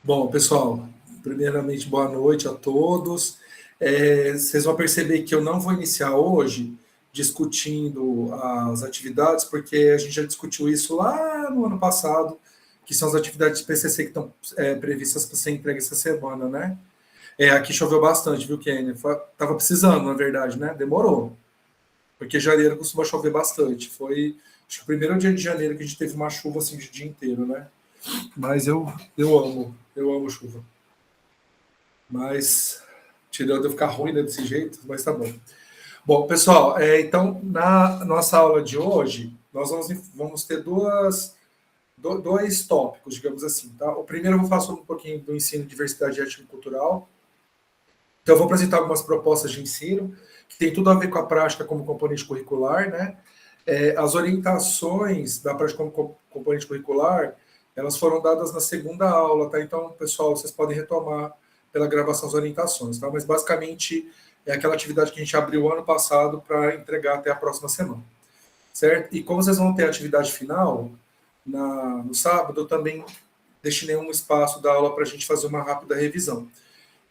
Bom, pessoal, primeiramente, boa noite a todos. Vocês vão perceber que eu não vou iniciar hoje discutindo as atividades, porque a gente já discutiu isso lá no ano passado, que são as atividades de PCC que estão previstas para ser entregue essa semana, né? Aqui choveu bastante, viu, Kenny? Tava precisando, na verdade, né? Demorou, porque janeiro costuma chover bastante. Foi, acho que o primeiro dia de janeiro que a gente teve uma chuva assim o dia inteiro, né? Mas eu amo chuva. Mas, tirando eu ficar ruim, né, desse jeito, mas tá bom. Bom, pessoal, então, na nossa aula de hoje, nós vamos ter dois tópicos, digamos assim, tá? O primeiro eu vou falar sobre um pouquinho do ensino, diversidade étnico e cultural. Então, eu vou apresentar algumas propostas de ensino, que tem tudo a ver com a prática como componente curricular, né? As orientações da prática como componente curricular, elas foram dadas na segunda aula, tá? Então, pessoal, vocês podem retomar pela gravação as orientações, tá? Mas, basicamente, é aquela atividade que a gente abriu ano passado para entregar até a próxima semana, certo? E como vocês vão ter a atividade final no sábado, eu também destinei um espaço da aula para a gente fazer uma rápida revisão.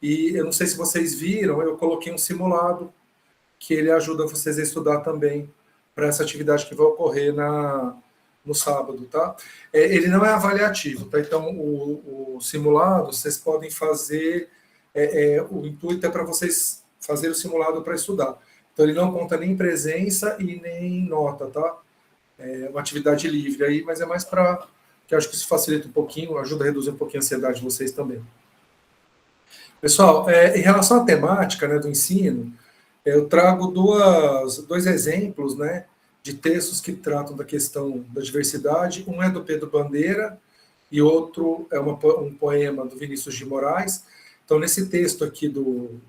E eu não sei se vocês viram, eu coloquei um simulado que ele ajuda vocês a estudar também para essa atividade que vai ocorrer no sábado, tá? Ele não é avaliativo, tá? Então, o simulado, vocês podem fazer, o intuito é para vocês fazer o simulado para estudar. Então, ele não conta nem presença e nem nota, tá? É uma atividade livre aí, mas é mais para que eu acho que isso facilita um pouquinho, ajuda a reduzir um pouquinho a ansiedade de vocês também. Pessoal, em relação à temática, né, do ensino, eu trago dois exemplos, né, de textos que tratam da questão da diversidade. Um é do Pedro Bandeira e outro é um poema do Vinícius de Moraes. Então, nesse texto aqui do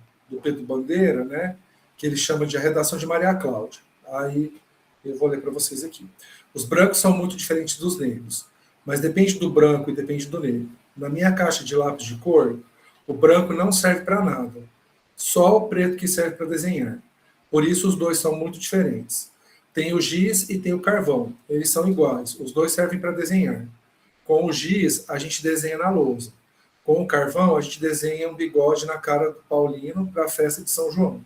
Pedro Bandeira, né, que ele chama de A Redação de Maria Cláudia. Aí eu vou ler para vocês aqui. Os brancos são muito diferentes dos negros, mas depende do branco e depende do negro. Na minha caixa de lápis de cor, o branco não serve para nada, só o preto que serve para desenhar. Por isso os dois são muito diferentes. Tem o giz e tem o carvão. Eles são iguais. Os dois servem para desenhar. Com o giz, a gente desenha na lousa. Com o carvão, a gente desenha um bigode na cara do Paulino para a festa de São João.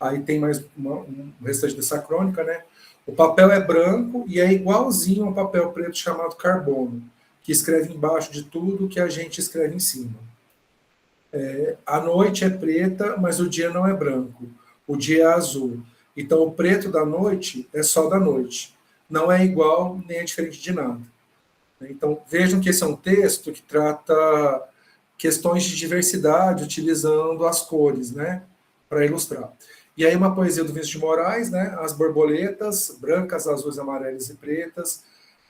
Aí tem mais um restante dessa crônica, né? O papel é branco e é igualzinho ao papel preto chamado carbono, que escreve embaixo de tudo que a gente escreve em cima. A noite é preta, mas o dia não é branco. O dia é azul. Então, o preto da noite é só da noite. Não é igual, nem é diferente de nada. Então, vejam que esse é um texto que trata questões de diversidade, utilizando as cores, né, para ilustrar. E aí uma poesia do Vinícius de Moraes, né, as borboletas, brancas, azuis, amarelas e pretas,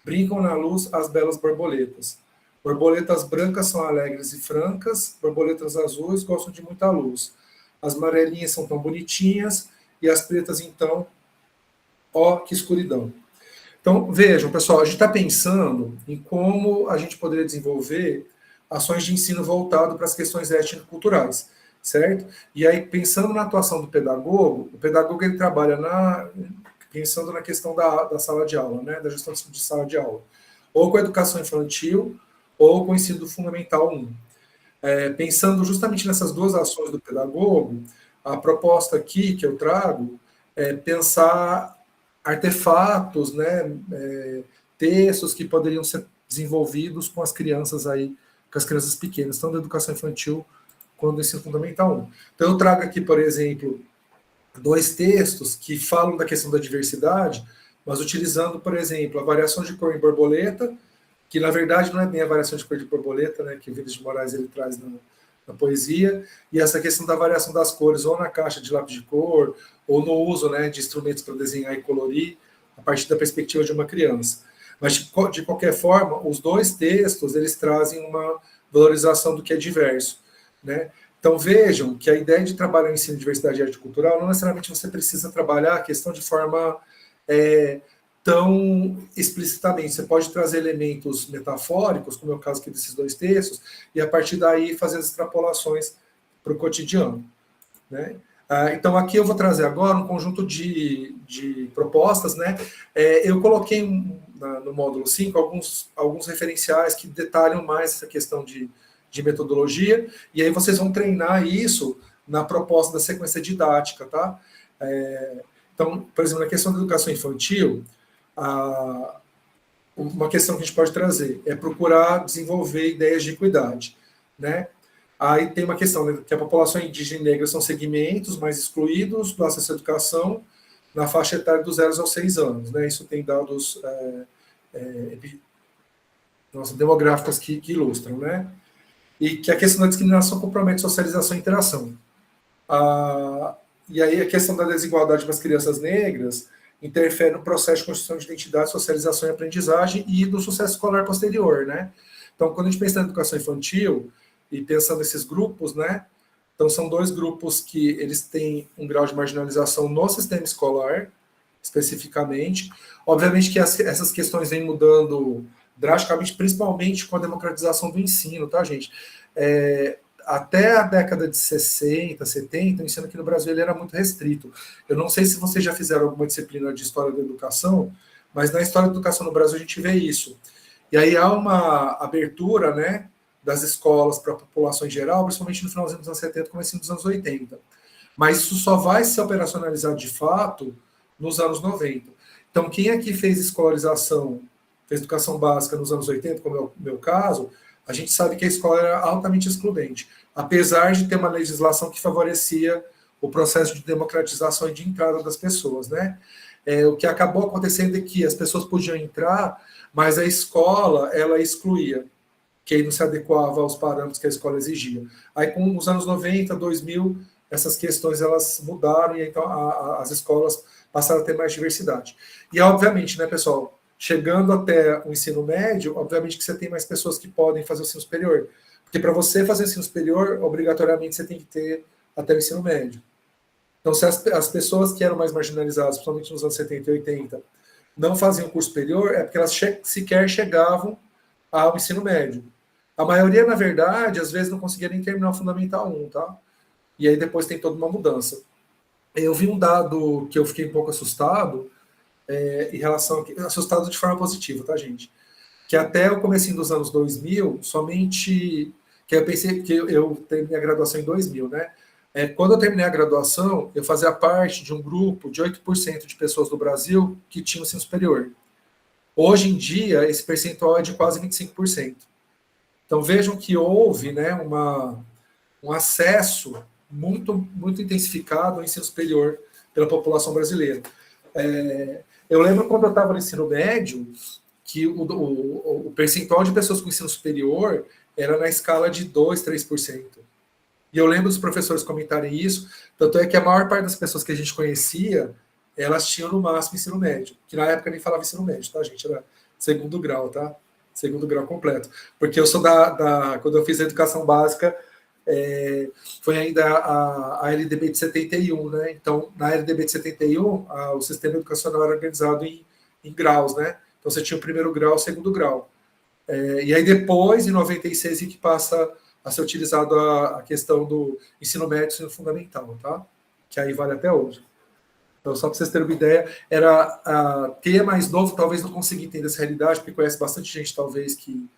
brincam na luz as belas borboletas. Borboletas brancas são alegres e francas, borboletas azuis gostam de muita luz. As amarelinhas são tão bonitinhas, e as pretas, então, ó, que escuridão. Então, vejam, pessoal, a gente está pensando em como a gente poderia desenvolver ações de ensino voltado para as questões étnico-culturais, certo? E aí, pensando na atuação do pedagogo, o pedagogo ele trabalha pensando na questão da sala de aula, né, da gestão de sala de aula, ou com a educação infantil, ou com o ensino fundamental 1. Pensando justamente nessas duas ações do pedagogo, a proposta aqui que eu trago é pensar artefatos, né, textos que poderiam ser desenvolvidos com as crianças aí, com as crianças pequenas, tanto da educação infantil quanto do ensino fundamental 1. Então eu trago aqui, por exemplo, dois textos que falam da questão da diversidade, mas utilizando, por exemplo, a variação de cor em borboleta, que na verdade não é bem a variação de cor de borboleta, né, que o Vinícius de Moraes ele traz na poesia, e essa questão da variação das cores, ou na caixa de lápis de cor, ou no uso, né, de instrumentos para desenhar e colorir, a partir da perspectiva de uma criança. Mas, de qualquer forma, os dois textos, eles trazem uma valorização do que é diverso, né? Então, vejam que a ideia de trabalhar o ensino de diversidade étnico-cultural, não necessariamente você precisa trabalhar a questão de forma tão explicitamente. Você pode trazer elementos metafóricos, como é o caso aqui desses dois textos, e a partir daí fazer as extrapolações para o cotidiano, né? Então, aqui eu vou trazer agora um conjunto de propostas, né? Eu coloquei no módulo 5 alguns referenciais que detalham mais essa questão de metodologia, e aí vocês vão treinar isso na proposta da sequência didática, tá? Então, por exemplo, na questão da educação infantil, uma questão que a gente pode trazer é procurar desenvolver ideias de equidade, né? Aí tem uma questão, né, que a população indígena e negra são segmentos mais excluídos do acesso à educação na faixa etária dos 0 aos 6 anos, né? Isso tem dados demográficos que ilustram, né? E que a questão da discriminação compromete socialização e interação. E aí a questão da desigualdade para as crianças negras interfere no processo de construção de identidade, socialização e aprendizagem e do sucesso escolar posterior, né? Então, quando a gente pensa na educação infantil e pensando nesses grupos, né? Então, são 2 grupos que eles têm um grau de marginalização no sistema escolar, especificamente. Obviamente que essas questões vêm mudando drasticamente, principalmente com a democratização do ensino, tá, gente? Até a década de 60, 70, o ensino aqui no Brasil ele era muito restrito. Eu não sei se vocês já fizeram alguma disciplina de história da educação, mas na história da educação no Brasil a gente vê isso. E aí há uma abertura, né, das escolas para a população em geral, principalmente no finalzinho dos anos 70, comecinho dos anos 80. Mas isso só vai se operacionalizar de fato nos anos 90. Então, quem aqui fez escolarização, fez educação básica nos anos 80, como é o meu caso, a gente sabe que a escola era altamente excludente, apesar de ter uma legislação que favorecia o processo de democratização e de entrada das pessoas, né? O que acabou acontecendo é que as pessoas podiam entrar, mas a escola, ela excluía, que aí não se adequava aos parâmetros que a escola exigia. Aí, com os anos 90, 2000, essas questões elas mudaram, e então as escolas passaram a ter mais diversidade. E, obviamente, né, pessoal, chegando até o ensino médio, obviamente que você tem mais pessoas que podem fazer o ensino superior. Porque para você fazer o ensino superior, obrigatoriamente você tem que ter até o ensino médio. Então, se as pessoas que eram mais marginalizadas, principalmente nos anos 70 e 80, não faziam curso superior, é porque elas sequer chegavam ao ensino médio. A maioria, na verdade, às vezes não conseguia nem terminar o Fundamental 1, tá? E aí depois tem toda uma mudança. Eu vi um dado que eu fiquei um pouco assustado, em relação assustado de forma positiva, tá, gente? Que até o comecinho dos anos 2000, somente, que eu pensei que eu terminei a graduação em 2000, né? Quando eu terminei a graduação, eu fazia parte de um grupo de 8% de pessoas do Brasil que tinham ensino superior. Hoje em dia, esse percentual é de quase 25%. Então, vejam que houve, né, um acesso muito, muito intensificado ao ensino superior pela população brasileira. Eu lembro quando eu estava no ensino médio, que o percentual de pessoas com ensino superior era na escala de 2%, 3%. E eu lembro dos professores comentarem isso, tanto é que a maior parte das pessoas que a gente conhecia, elas tinham no máximo ensino médio, que na época nem falava ensino médio, tá, gente? Era segundo grau, tá? Segundo grau completo. Porque eu sou quando eu fiz a educação básica, foi ainda a LDB de 71, né? Então, na LDB de 71, o sistema educacional era organizado em graus, né? Então, você tinha o primeiro grau, o segundo grau. E aí, depois, em 96, que passa a ser utilizado a questão do ensino médio e ensino fundamental, tá? Que aí vale até hoje. Então, só para vocês terem uma ideia, quem é mais novo talvez não consiga entender essa realidade, porque conhece bastante gente, talvez, que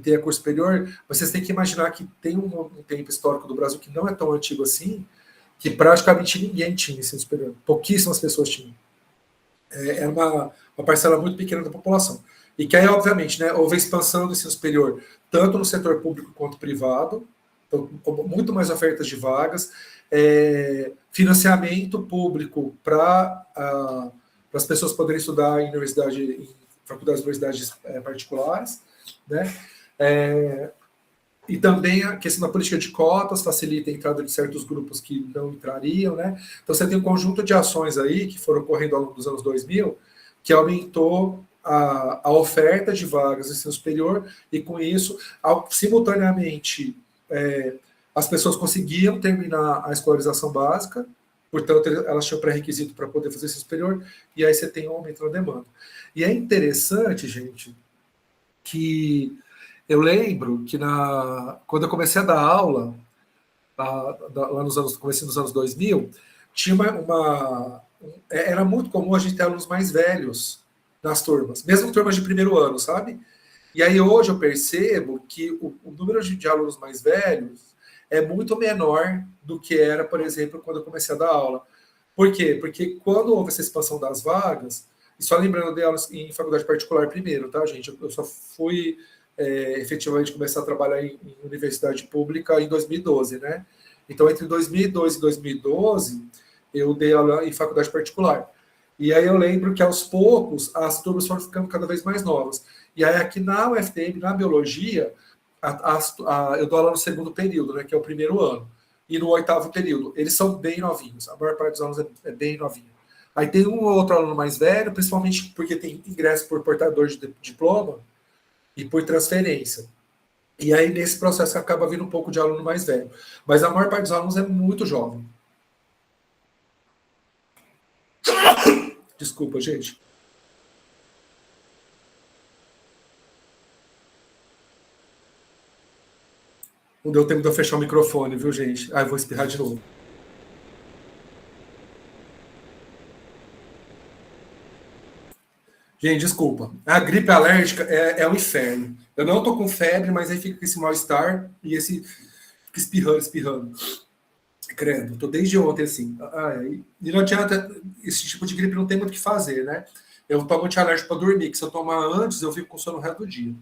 tenha curso superior, mas vocês têm que imaginar que tem um tempo histórico do Brasil que não é tão antigo assim, que praticamente ninguém tinha ensino superior. Pouquíssimas pessoas tinham. Era uma parcela muito pequena da população. E que aí, obviamente, né, houve a expansão do ensino superior, tanto no setor público quanto privado, então, muito mais ofertas de vagas, financiamento público para as pessoas poderem estudar em faculdades de universidades particulares, né? E também a questão da política de cotas facilita a entrada de certos grupos que não entrariam, né? Então, você tem um conjunto de ações aí que foram ocorrendo ao longo dos anos 2000 que aumentou a oferta de vagas no ensino superior e, com isso, simultaneamente, as pessoas conseguiam terminar a escolarização básica, portanto, elas tinham pré-requisito para poder fazer ensino superior, e aí você tem um aumento na demanda. E é interessante, gente, que eu lembro que quando eu comecei a dar aula, lá nos comecinho dos anos 2000, tinha era muito comum a gente ter alunos mais velhos nas turmas, mesmo turmas de primeiro ano, sabe? E aí hoje eu percebo que o número de alunos mais velhos é muito menor do que era, por exemplo, quando eu comecei a dar aula. Por quê? Porque quando houve essa expansão das vagas, e só lembrando, eu dei aulas em faculdade particular primeiro, tá, gente? Eu só fui efetivamente começar a trabalhar em universidade pública em 2012, né? Então, entre 2002 e 2012, eu dei aula em faculdade particular. E aí eu lembro que, aos poucos, as turmas foram ficando cada vez mais novas. E aí, aqui na UFTM, na biologia, eu dou aula no segundo período, né, que é o primeiro ano, e no oitavo período. Eles são bem novinhos, a maior parte dos alunos é bem novinho. Aí tem um ou outro aluno mais velho, principalmente porque tem ingresso por portador de diploma e por transferência. E aí, nesse processo, acaba vindo um pouco de aluno mais velho. Mas a maior parte dos alunos é muito jovem. Desculpa, gente. Não deu tempo de eu fechar o microfone, viu, gente? Ah, eu vou espirrar de novo. Gente, desculpa. A gripe alérgica é um inferno. Eu não tô com febre, mas aí fica com esse mal-estar e esse fica espirrando, espirrando. Credo, tô desde ontem assim. E não adianta, esse tipo de gripe não tem muito o que fazer, né? Eu tomo antialérgico para dormir, que se eu tomar antes, eu fico com sono o resto do dia.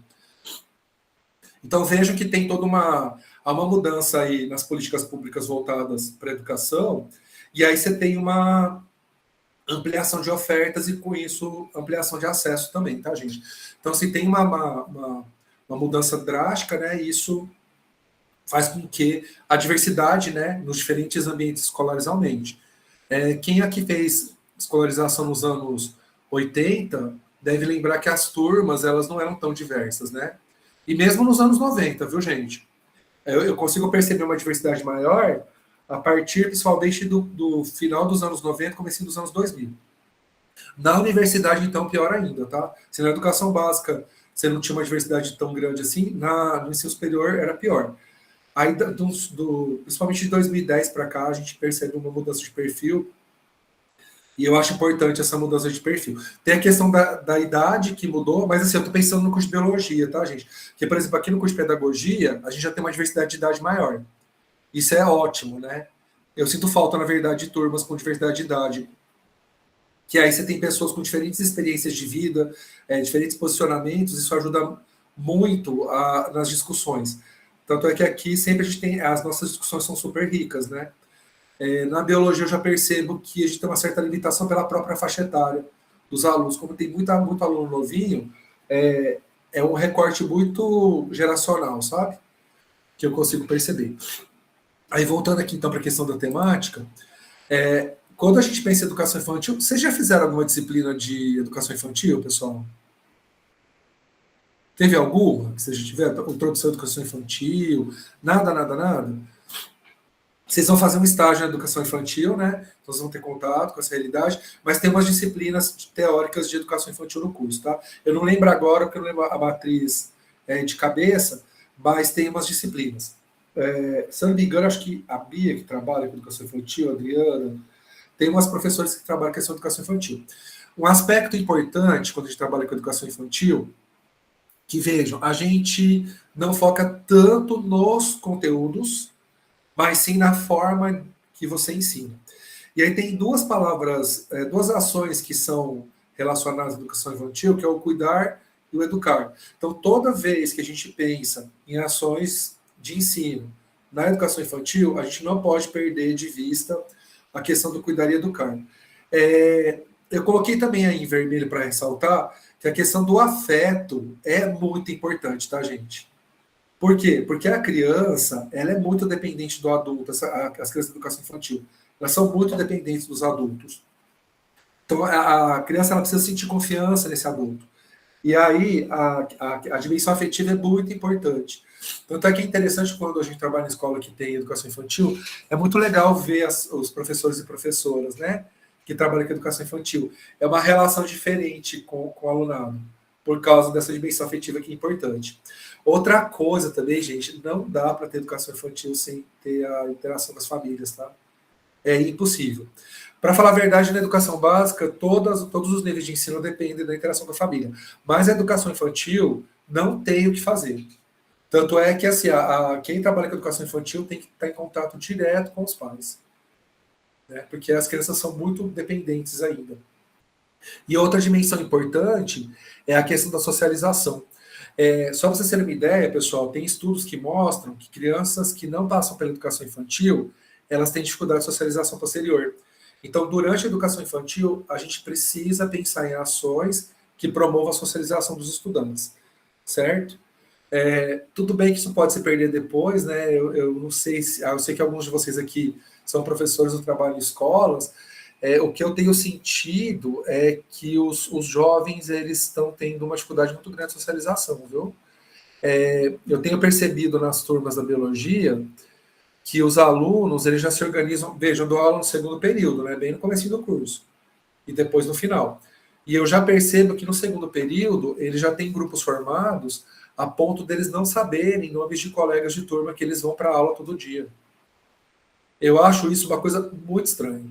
Então vejo que tem há uma mudança aí nas políticas públicas voltadas para a educação, e aí você tem uma ampliação de ofertas e, com isso, ampliação de acesso também, tá, gente? Então, se tem uma mudança drástica, né, isso faz com que a diversidade, né, nos diferentes ambientes escolares aumente. Quem aqui fez escolarização nos anos 80 deve lembrar que as turmas, elas não eram tão diversas, né? E mesmo nos anos 90, viu, gente? Eu consigo perceber uma diversidade maior a partir, principalmente, do final dos anos 90, comecinho dos anos 2000. Na universidade, então, pior ainda, tá? Se na educação básica você não tinha uma diversidade tão grande assim, no ensino superior era pior. Aí, principalmente de 2010 para cá, a gente percebe uma mudança de perfil, e eu acho importante essa mudança de perfil. Tem a questão da idade que mudou, mas assim, eu estou pensando no curso de biologia, tá, gente? Porque, por exemplo, aqui no curso de pedagogia, a gente já tem uma diversidade de idade maior. Isso é ótimo, né? Eu sinto falta, na verdade, de turmas com diversidade de idade, que aí você tem pessoas com diferentes experiências de vida, diferentes posicionamentos, isso ajuda muito nas discussões. Tanto é que aqui sempre a gente tem, as nossas discussões são super ricas, né? Na biologia eu já percebo que a gente tem uma certa limitação pela própria faixa etária dos alunos. Como tem muito aluno novinho, é um recorte muito geracional, sabe? Que eu consigo perceber. Aí, voltando aqui, então, para a questão da temática, quando a gente pensa em educação infantil, vocês já fizeram alguma disciplina de educação infantil, pessoal? Teve alguma que vocês tiveram? Introdução à educação infantil? Nada, nada, nada? Vocês vão fazer um estágio na educação infantil, né? Então, vocês vão ter contato com essa realidade, mas tem umas disciplinas teóricas de educação infantil no curso, tá? Eu não lembro agora, porque eu não lembro a matriz de cabeça, mas tem umas disciplinas. Se eu não me engano, acho que a Bia, que trabalha com educação infantil, a Adriana, tem umas professoras que trabalham com essa educação infantil. Um aspecto importante quando a gente trabalha com educação infantil, que vejam, a gente não foca tanto nos conteúdos, mas sim na forma que você ensina. E aí tem duas palavras, duas ações que são relacionadas à educação infantil, que é o cuidar e o educar. Então, toda vez que a gente pensa em ações de ensino na educação infantil, a gente não pode perder de vista a questão do cuidar e educar. Eu coloquei também aí em vermelho para ressaltar que a questão do afeto é muito importante, tá, gente? Por quê? Porque a criança, ela é muito dependente do adulto, as crianças de educação infantil. Elas são muito dependentes dos adultos. Então, a criança ela precisa sentir confiança nesse adulto. E aí, a dimensão afetiva é muito importante. Tanto é que é interessante quando a gente trabalha em escola que tem educação infantil, é muito legal ver os professores e professoras, né, que trabalham com educação infantil. É uma relação diferente com o alunado, por causa dessa dimensão afetiva que é importante. Outra coisa também, gente, não dá para ter educação infantil sem ter a interação das famílias, tá? é impossível. Para falar a verdade, na educação básica, todos os níveis de ensino dependem da interação da família. Mas a educação infantil não tem o que fazer. Tanto é que assim, quem trabalha com educação infantil tem que estar em contato direto com os pais. Né? Porque as crianças são muito dependentes ainda. E outra dimensão importante é a questão da socialização. Só para vocês terem uma ideia, pessoal, tem estudos que mostram que crianças que não passam pela educação infantil, elas têm dificuldade de socialização posterior. Então, durante a educação infantil, a gente precisa pensar em ações que promovam a socialização dos estudantes, certo? Tudo bem que isso pode se perder depois, né? Eu não sei eu sei que alguns de vocês aqui são professores do trabalho em escolas. O que eu tenho sentido é que os jovens eles estão tendo uma dificuldade muito grande de socialização, viu? Eu tenho percebido nas turmas da biologia que os alunos eles já se organizam. Vejam, eu dou aula no segundo período, né? Bem no começo do curso e depois no final. E eu já percebo que no segundo período eles já têm grupos formados a ponto deles não saberem nomes de colegas de turma que eles vão para a aula todo dia. Eu acho isso uma coisa muito estranha.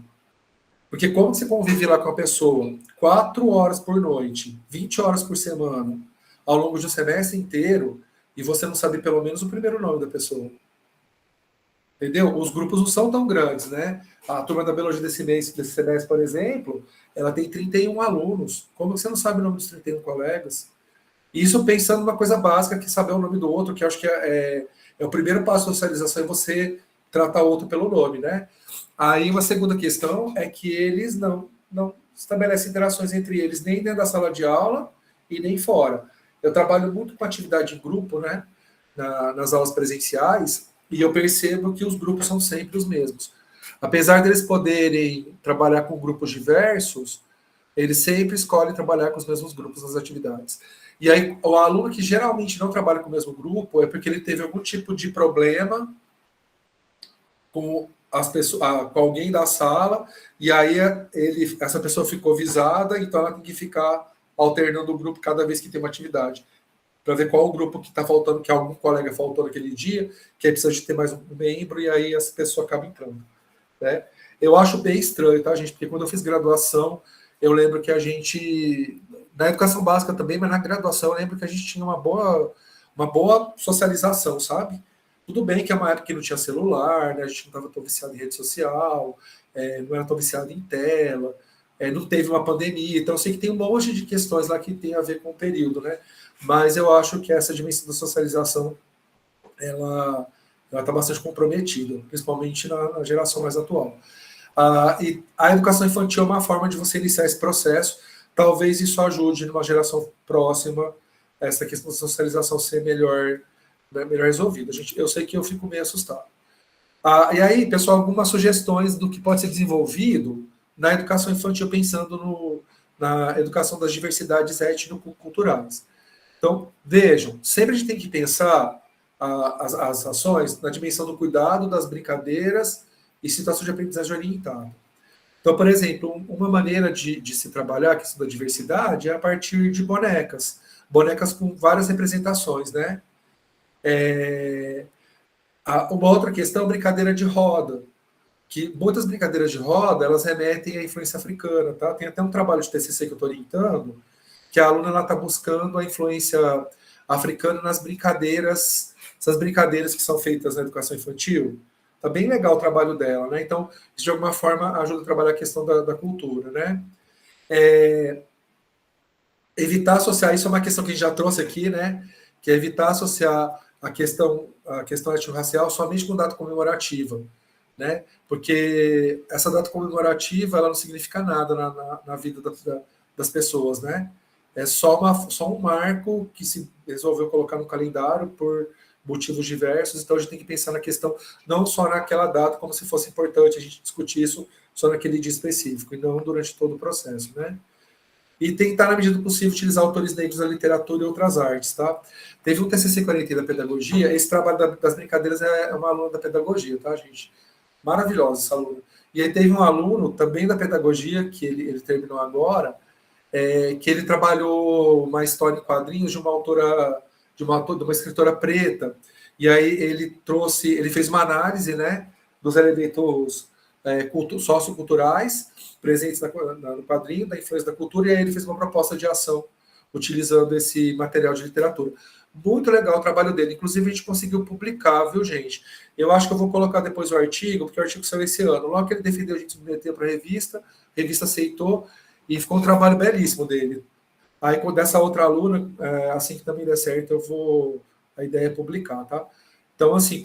Porque como você convive lá com a pessoa 4 horas por noite, 20 horas por semana, ao longo de um semestre inteiro, e você não sabe pelo menos o primeiro nome da pessoa. Entendeu? Os grupos não são tão grandes, né? A turma da biologia desse semestre, por exemplo, ela tem 31 alunos. Como você não sabe o nome dos 31 colegas? Isso pensando numa coisa básica, que é saber o nome do outro, que eu acho que é o primeiro passo da socialização, é você tratar o outro pelo nome, né? Aí uma segunda questão é que eles não estabelecem interações entre eles, nem dentro da sala de aula e nem fora. Eu trabalho muito com atividade em grupo, né? Nas aulas presenciais, e eu percebo que os grupos são sempre os mesmos. Apesar deles poderem trabalhar com grupos diversos, eles sempre escolhem trabalhar com os mesmos grupos nas atividades. E aí, o aluno que geralmente não trabalha com o mesmo grupo é porque ele teve algum tipo de problema com com alguém da sala, e aí essa pessoa ficou visada, então ela tem que ficar alternando o grupo cada vez que tem uma atividade, para ver qual o grupo que está faltando, que algum colega faltou naquele dia, que aí precisa de ter mais um membro, e aí essa pessoa acaba entrando. Né? Eu acho bem estranho, tá, gente? Porque quando eu fiz graduação, eu lembro que a gente, na educação básica também, mas na graduação, eu lembro que a gente tinha uma boa socialização, sabe? Tudo bem que é uma época que não tinha celular, né? A gente não estava tão viciado em rede social, não era tão viciado em tela, não teve uma pandemia, então eu sei que tem um monte de questões lá que tem a ver com o período, né? Mas eu acho que essa dimensão da socialização, ela está bastante comprometida, principalmente na geração mais atual. E a educação infantil é uma forma de você iniciar esse processo, talvez isso ajude numa geração próxima essa questão da socialização ser melhor resolvida. Eu sei que eu fico meio assustado. E aí, pessoal, algumas sugestões do que pode ser desenvolvido na educação infantil, pensando na educação das diversidades étnico-culturais. Então, vejam, sempre a gente tem que pensar as ações na dimensão do cuidado, das brincadeiras e situação de aprendizagem orientada. Então, por exemplo, uma maneira de se trabalhar a questão da diversidade é a partir de bonecas com várias representações, né? Uma outra questão, brincadeira de roda, que muitas brincadeiras de roda, elas remetem à influência africana, tá? Tem até um trabalho de TCC que eu estou orientando, que a aluna está buscando a influência africana nas brincadeiras, essas brincadeiras que são feitas na educação infantil. Tá bem legal o trabalho dela, né? Então, isso de alguma forma ajuda a trabalhar a questão da cultura, né? Evitar associar, isso é uma questão que a gente já trouxe aqui, né? Que é evitar associar a questão étnico-racial somente com data comemorativa, né? Porque essa data comemorativa ela não significa nada na vida das pessoas, né? É só um marco que se resolveu colocar no calendário por motivos diversos, então a gente tem que pensar na questão não só naquela data, como se fosse importante a gente discutir isso só naquele dia específico, e não durante todo o processo, né? E tentar, na medida do possível, utilizar autores negros da literatura e outras artes, tá? Teve um TCC 40 da pedagogia, esse trabalho das brincadeiras é uma aluna da pedagogia, tá, gente? Maravilhosa essa aluna. E aí teve um aluno também da pedagogia, que ele terminou agora, que ele trabalhou uma história em quadrinhos de uma escritora preta, e aí ele fez uma análise, né, dos elementos socioculturais presentes no quadrinho, da influência da cultura, e aí ele fez uma proposta de ação utilizando esse material de literatura. Muito legal o trabalho dele. Inclusive, a gente conseguiu publicar, viu, gente? Eu acho que eu vou colocar depois o artigo, porque o artigo saiu esse ano. Logo que ele defendeu, a gente submeteu para a revista aceitou, e ficou um trabalho belíssimo dele. Aí, dessa outra aluna, assim que também der certo, a ideia é publicar, tá? Então, assim,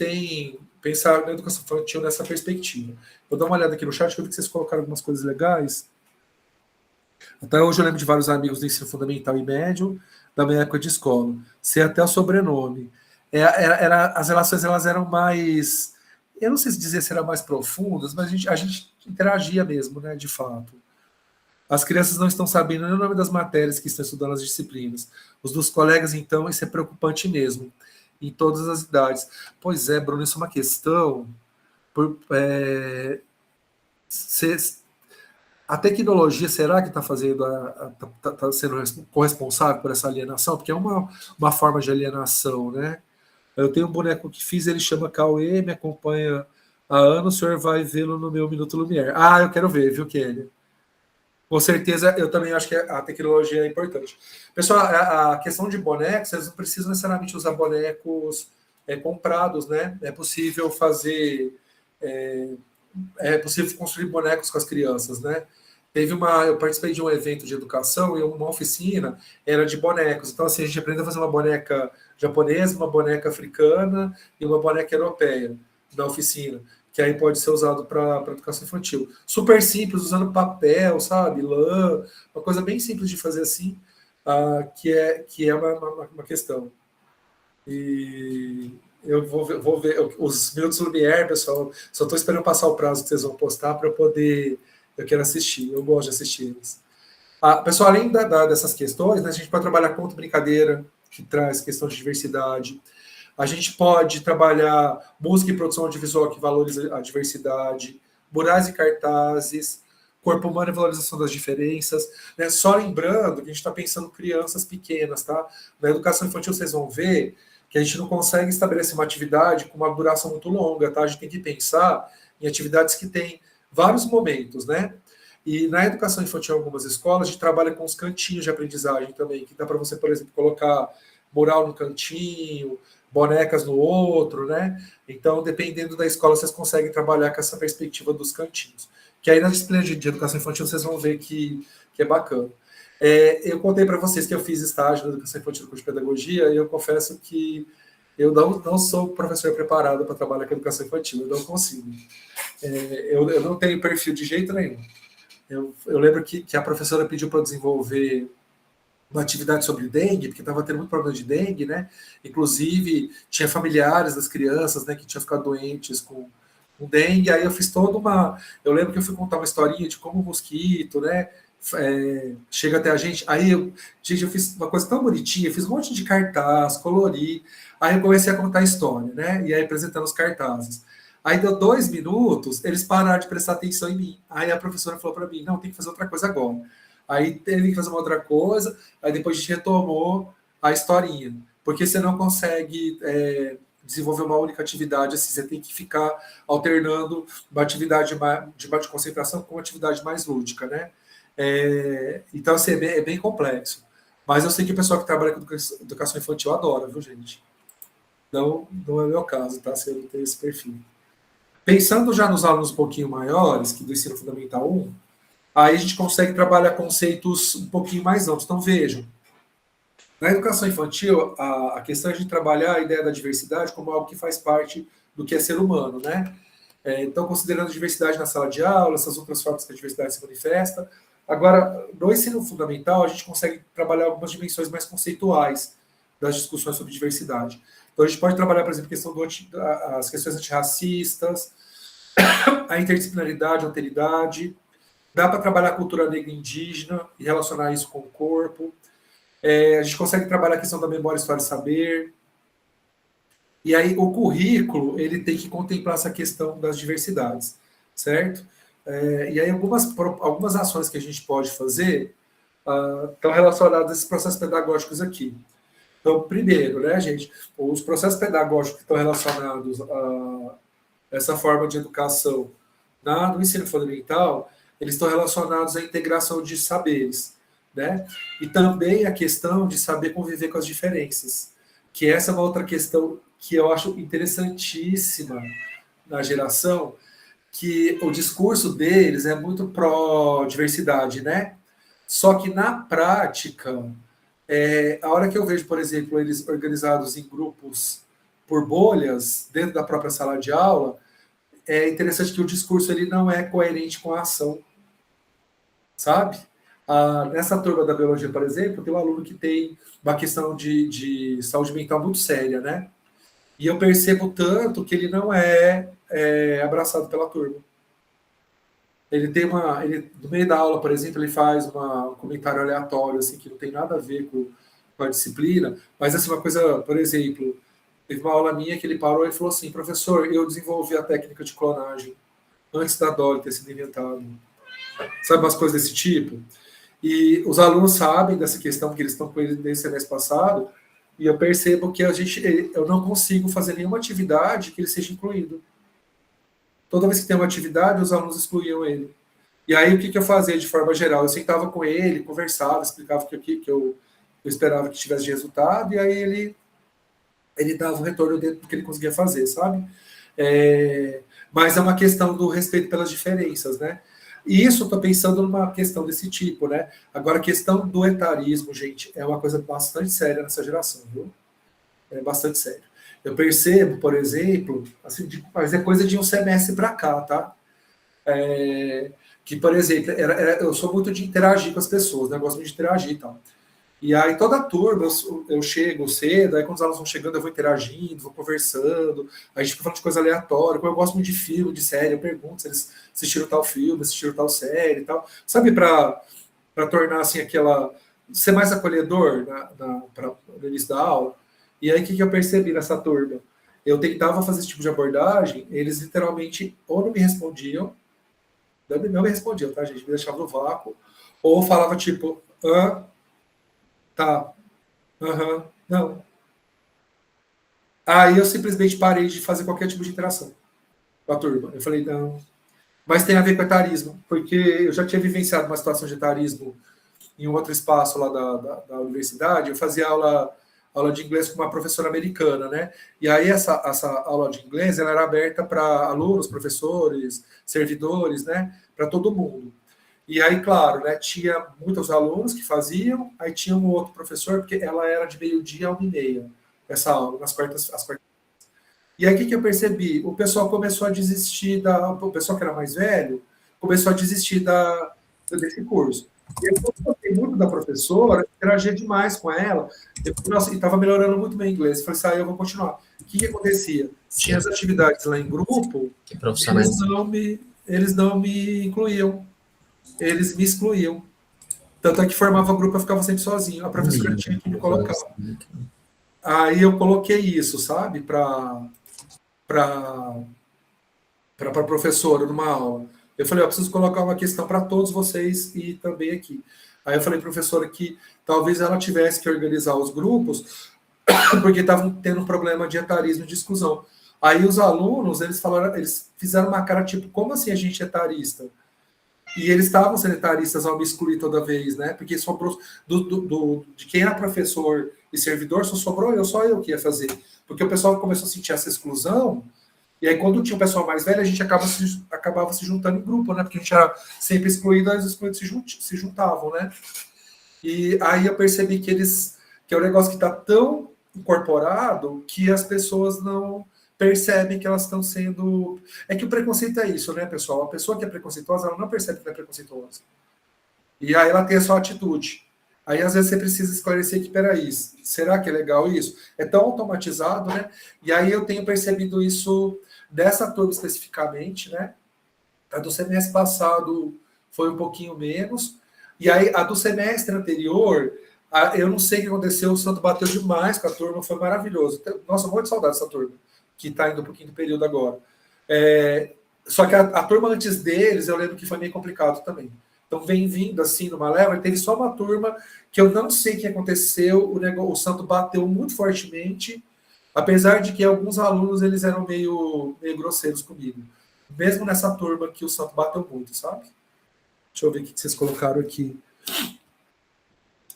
pensar na educação infantil nessa perspectiva. Vou dar uma olhada aqui no chat, que eu vi que vocês colocaram algumas coisas legais. Até hoje eu lembro de vários amigos do ensino fundamental e médio, da minha época de escola. Sei até o sobrenome. As relações elas eram mais... Eu não sei se dizer se eram mais profundas, mas a gente interagia mesmo, né, de fato. As crianças não estão sabendo nem o nome das matérias que estão estudando as disciplinas. Os dos colegas, então, isso é preocupante mesmo, em todas as idades. Pois é, Bruno, isso é uma questão... A tecnologia, será que está fazendo tá sendo corresponsável por essa alienação? Porque é uma forma de alienação, né? Eu tenho um boneco que fiz, ele chama Cauê, me acompanha há anos, o senhor vai vê-lo no meu Minuto Lumière. Ah, eu quero ver, viu, Kelly? Com certeza, eu também acho que a tecnologia é importante. Pessoal, a questão de bonecos, vocês não precisam necessariamente usar bonecos comprados, né? É possível fazer... É possível construir bonecos com as crianças, né? Eu participei de um evento de educação e uma oficina era de bonecos. Então, assim, a gente aprende a fazer uma boneca japonesa, uma boneca africana e uma boneca europeia na oficina, que aí pode ser usado para educação infantil. Super simples, usando papel, sabe? Lã, uma coisa bem simples de fazer assim, que é uma questão. E eu vou ver os Minutos Lumière, pessoal. Só estou esperando passar o prazo que vocês vão postar para eu poder. Eu quero assistir, eu gosto de assistir eles. Pessoal, além dessas questões, né, a gente pode trabalhar conto brincadeira, que traz questão de diversidade. A gente pode trabalhar música e produção audiovisual que valoriza a diversidade, murais e cartazes, corpo humano e valorização das diferenças. Né? Só lembrando que a gente está pensando em crianças pequenas, tá? Na educação infantil, vocês vão ver que a gente não consegue estabelecer uma atividade com uma duração muito longa, tá? A gente tem que pensar em atividades que têm vários momentos, né? E na educação infantil, em algumas escolas, a gente trabalha com os cantinhos de aprendizagem também, que dá para você, por exemplo, colocar mural no cantinho, bonecas no outro, né? Então, dependendo da escola, vocês conseguem trabalhar com essa perspectiva dos cantinhos. Que aí na disciplina de educação infantil vocês vão ver que é bacana. Eu contei para vocês que eu fiz estágio na educação infantil no curso de pedagogia e eu confesso que eu não sou professor preparado para trabalhar com educação infantil, eu não consigo. Eu não tenho perfil de jeito nenhum. Eu lembro que a professora pediu para eu desenvolver uma atividade sobre dengue, porque estava tendo muito problema de dengue, né? Inclusive, tinha familiares das crianças, né, que tinham ficado doentes com dengue, aí eu fiz toda uma... Eu lembro que eu fui contar uma historinha de como o mosquito, né, chega até a gente. Aí, eu fiz uma coisa tão bonitinha, fiz um monte de cartaz, colori, aí eu comecei a contar a história, né, e aí apresentando os cartazes. Aí deu 2 minutos, eles pararam de prestar atenção em mim. Aí a professora falou para mim, não, tem que fazer outra coisa agora. Aí teve que fazer uma outra coisa, aí depois a gente retomou a historinha. Porque você não consegue desenvolver uma única atividade, assim, você tem que ficar alternando uma atividade de concentração com uma atividade mais lúdica, né? Então, assim, é bem complexo. Mas eu sei que o pessoal que trabalha com educação infantil adora, viu, gente? Não é o meu caso, tá? Se eu não tenho esse perfil. Pensando já nos alunos um pouquinho maiores, que do ensino fundamental 1, aí a gente consegue trabalhar conceitos um pouquinho mais amplos. Então, vejam, na educação infantil, a questão é de trabalhar a ideia da diversidade como algo que faz parte do que é ser humano, né? Então, considerando a diversidade na sala de aula, essas outras formas que a diversidade se manifesta. Agora, no ensino fundamental, a gente consegue trabalhar algumas dimensões mais conceituais das discussões sobre diversidade. Então, a gente pode trabalhar, por exemplo, as questões antirracistas, a interdisciplinaridade, a alteridade. Dá para trabalhar a cultura negra e indígena e relacionar isso com o corpo. A gente consegue trabalhar a questão da memória, história e saber. E aí o currículo ele tem que contemplar essa questão das diversidades, certo? E aí algumas ações que a gente pode fazer estão relacionadas a esses processos pedagógicos aqui. Então, primeiro, né, gente, os processos pedagógicos que estão relacionados a essa forma de educação no ensino fundamental, eles estão relacionados à integração de saberes, né? E também a questão de saber conviver com as diferenças, que essa é uma outra questão que eu acho interessantíssima na geração, que o discurso deles é muito pró-diversidade, né? Só que na prática, a hora que eu vejo, por exemplo, eles organizados em grupos por bolhas, dentro da própria sala de aula, é interessante que o discurso ele não é coerente com a ação, sabe? Nessa turma da biologia, por exemplo, tem um aluno que tem uma questão de saúde mental muito séria, né? E eu percebo tanto que ele não é abraçado pela turma. Ele tem no meio da aula, por exemplo, ele faz um comentário aleatório, assim, que não tem nada a ver com a disciplina, mas assim, uma coisa, por exemplo, teve uma aula minha que ele parou e falou assim: professor, eu desenvolvi a técnica de clonagem antes da Dolly ter sido inventada. Sabe, umas coisas desse tipo? E os alunos sabem dessa questão, porque eles estão com ele desde o semestre passado, e eu percebo que eu não consigo fazer nenhuma atividade que ele seja incluído. Toda vez que tem uma atividade, os alunos excluíam ele. E aí, o que eu fazia de forma geral? Eu sentava com ele, conversava, explicava o que eu esperava que tivesse de resultado, e aí ele dava o retorno dentro do que ele conseguia fazer, sabe? Mas é uma questão do respeito pelas diferenças, né? E isso, eu estou pensando numa questão desse tipo, né? Agora, a questão do etarismo, gente, é uma coisa bastante séria nessa geração, viu? É bastante sério. Eu percebo, por exemplo, assim, mas é coisa de um semestre para cá, tá? Que, por exemplo, eu sou muito de interagir com as pessoas, né? Eu gosto muito de interagir e tal. E aí, toda a turma, eu chego cedo, aí quando os alunos vão chegando, eu vou interagindo, vou conversando, a gente fica falando de coisa aleatória, como eu gosto muito de filme, de série, eu pergunto se eles assistiram tal filme, assistiram tal série e tal. Sabe, para tornar, assim, ser mais acolhedor no início da aula. E aí, o que eu percebi nessa turma? Eu tentava fazer esse tipo de abordagem, eles literalmente ou não me respondiam, não me respondiam, tá, gente? Me deixavam no vácuo, ou falava tipo, tá, não. Aí eu simplesmente parei de fazer qualquer tipo de interação com a turma. Eu falei, não. Mas tem a ver com etarismo, porque eu já tinha vivenciado uma situação de etarismo em um outro espaço lá da universidade. Eu fazia aula de inglês com uma professora americana, né? E aí essa aula de inglês ela era aberta para alunos, professores, servidores, né? Para todo mundo. E aí, claro, né, tinha muitos alunos que faziam, aí tinha um outro professor, porque ela era de meio-dia a 1h30, essa aula, às quartas. E aí, o que eu percebi? O pessoal começou a desistir o pessoal que era mais velho, começou a desistir desse curso. E eu gostei muito da professora, interagia demais com ela, e estava melhorando muito bem o inglês. Eu falei assim, eu vou continuar. O que acontecia? Tinha as atividades lá em grupo, eles não me incluíam. Eles me excluíam. Tanto é que formava grupo, eu ficava sempre sozinho. A professora tinha que me colocar. Aí eu coloquei isso, sabe, para a professora numa aula. Eu falei, eu preciso colocar uma questão para todos vocês e também aqui. Aí eu falei, professora, que talvez ela tivesse que organizar os grupos porque estavam tendo um problema de etarismo e de exclusão. Aí os alunos, eles fizeram uma cara tipo, como assim a gente é etarista? E eles estavam sendo etaristas ao me excluir toda vez, né? Porque sobrou de quem era professor e servidor, só eu que ia fazer. Porque o pessoal começou a sentir essa exclusão, e aí quando tinha um pessoal mais velho, a gente acabava se juntando em grupo, né? Porque a gente era sempre excluído, as excluídos se juntavam, né? E aí eu percebi que é um negócio que está tão incorporado que as pessoas não percebem que elas estão sendo... É que o preconceito é isso, né, pessoal? A pessoa que é preconceituosa, ela não percebe que ela é preconceituosa. E aí ela tem a sua atitude. Aí, às vezes, você precisa esclarecer que, peraí, será que é legal isso? É tão automatizado, né? E aí eu tenho percebido isso dessa turma especificamente, né? A do semestre passado foi um pouquinho menos. E aí, a do semestre anterior, eu não sei o que aconteceu, o Santo bateu demais com a turma, foi maravilhoso. Nossa, muito saudade dessa turma, que está indo um pouquinho do período agora. Só que a turma antes deles, eu lembro que foi meio complicado também. Então, vem vindo assim numa leva, teve só uma turma que eu não sei o que aconteceu, o Santo bateu muito fortemente, apesar de que alguns alunos eles eram meio grosseiros comigo. mesmo nessa turma que o santo bateu muito, sabe? Deixa eu ver o que vocês colocaram aqui.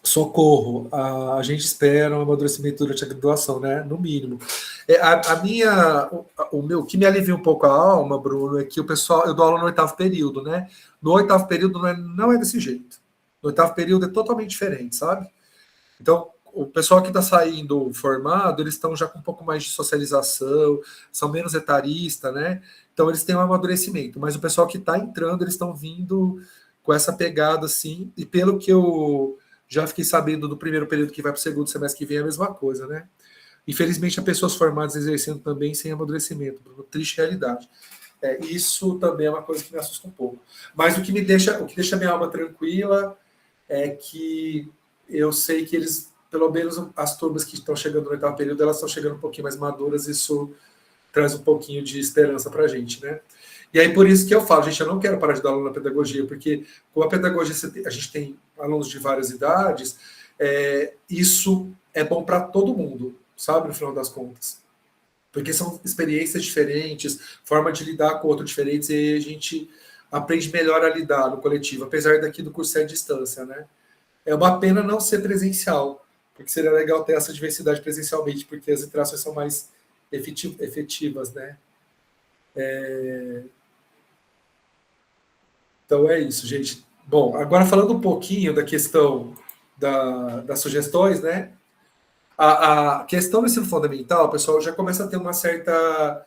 Socorro, a gente espera um amadurecimento durante a graduação, né? No mínimo. O que me alivia um pouco a alma, Bruno, é que o pessoal, eu dou aula no 8º período, né? No 8º período não é desse jeito. No 8º período é totalmente diferente, sabe? Então, o pessoal que está saindo formado, eles estão já com um pouco mais de socialização, são menos etarista, né? Então, eles têm um amadurecimento. Mas o pessoal que está entrando, eles estão vindo com essa pegada, assim, e pelo que eu já fiquei sabendo do primeiro período que vai para o segundo semestre que vem, é a mesma coisa, né? Infelizmente, há pessoas formadas exercendo também sem amadurecimento, uma triste realidade. Isso também é uma coisa que me assusta um pouco. Mas o que deixa minha alma tranquila é que eu sei que eles, pelo menos as turmas que estão chegando no 8º período, elas estão chegando um pouquinho mais maduras, isso traz um pouquinho de esperança para a gente, né? E aí, por isso que eu falo, gente, eu não quero parar de dar aula na pedagogia, porque com a pedagogia a gente tem alunos de várias idades, isso é bom para todo mundo, sabe, no final das contas. Porque são experiências diferentes, forma de lidar com outros diferentes, e a gente aprende melhor a lidar no coletivo, apesar daqui do curso ser à distância, né? É uma pena não ser presencial, porque seria legal ter essa diversidade presencialmente, porque as interações são mais efetivas, né? Então é isso, gente. Bom, agora falando um pouquinho da questão das sugestões, né? A questão do ensino fundamental, o pessoal já começa a ter uma certa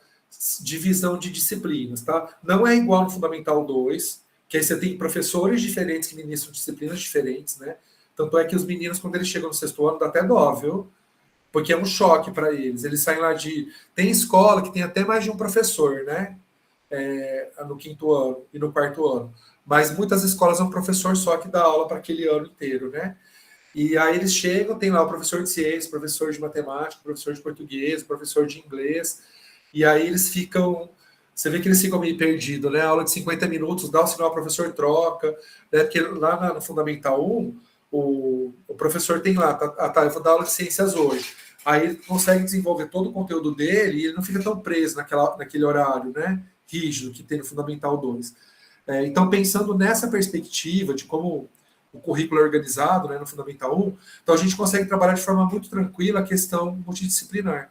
divisão de disciplinas, tá? Não é igual no Fundamental 2, que aí você tem professores diferentes que ministram disciplinas diferentes, né? Tanto é que os meninos, quando eles chegam no 6º ano, dá até dó, viu? Porque é um choque para eles. Eles saem lá de... Tem escola que tem até mais de um professor, né? No 5º ano e no 4º ano. Mas muitas escolas é um professor só que dá aula para aquele ano inteiro, né? E aí eles chegam, tem lá o professor de ciências, professor de matemática, professor de português, professor de inglês, e aí eles ficam... Você vê que eles ficam meio perdidos, né? Aula de 50 minutos, dá o sinal, o professor troca, né? Porque lá no Fundamental 1, o professor tem lá, tá, eu vou dar aula de ciências hoje. Aí ele consegue desenvolver todo o conteúdo dele e ele não fica tão preso naquele horário, né? Rígido que tem no Fundamental 2. Então, pensando nessa perspectiva de como o currículo é organizado, né, no Fundamental 1, então a gente consegue trabalhar de forma muito tranquila a questão multidisciplinar.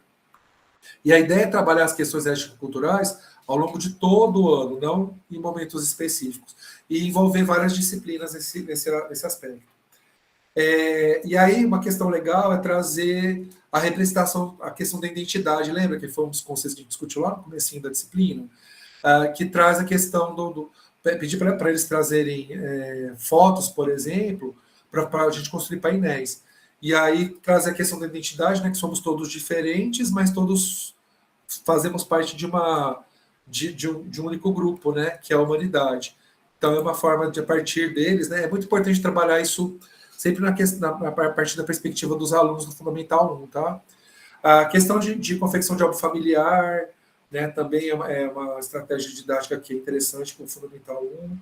E a ideia é trabalhar as questões étnico-culturais ao longo de todo o ano, não em momentos específicos, e envolver várias disciplinas nesse aspecto. E aí, uma questão legal é trazer a representação, a questão da identidade. Lembra que foi um dos conceitos que a gente discutiu lá no comecinho da disciplina? Que traz a questão pedir para eles trazerem fotos, por exemplo, para a gente construir painéis. E aí traz a questão da identidade, né, que somos todos diferentes, mas todos fazemos parte de um único grupo, né, que é a humanidade. Então é uma forma de, a partir deles, né, é muito importante trabalhar isso sempre na partir da perspectiva dos alunos do Fundamental 1, tá? A questão de confecção de álbum familiar, né, também é uma estratégia didática que é interessante com o Fundamental 1.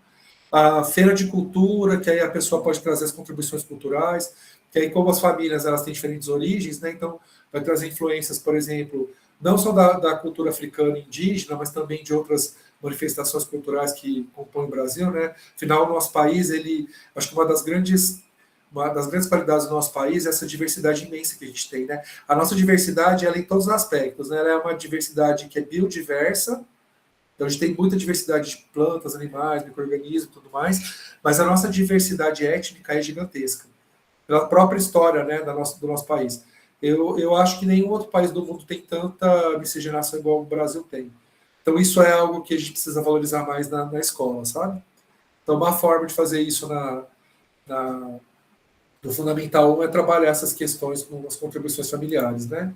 A feira de cultura, que aí a pessoa pode trazer as contribuições culturais, que aí como as famílias elas têm diferentes origens, né, então vai trazer influências, por exemplo, não só da cultura africana e indígena, mas também de outras manifestações culturais que compõem o Brasil, né? Afinal, o nosso país, acho que uma das grandes qualidades do nosso país é essa diversidade imensa que a gente tem, né? A nossa diversidade, ela é em todos os aspectos, né? Ela é uma diversidade que é biodiversa, então a gente tem muita diversidade de plantas, animais, micro-organismos e tudo mais, mas a nossa diversidade étnica é gigantesca, pela própria história, né, do nosso país. Eu acho que nenhum outro país do mundo tem tanta miscigenação igual o Brasil tem. Então isso é algo que a gente precisa valorizar mais na escola, sabe? Então uma forma de fazer isso no Fundamental 1 é trabalhar essas questões com as contribuições familiares, né?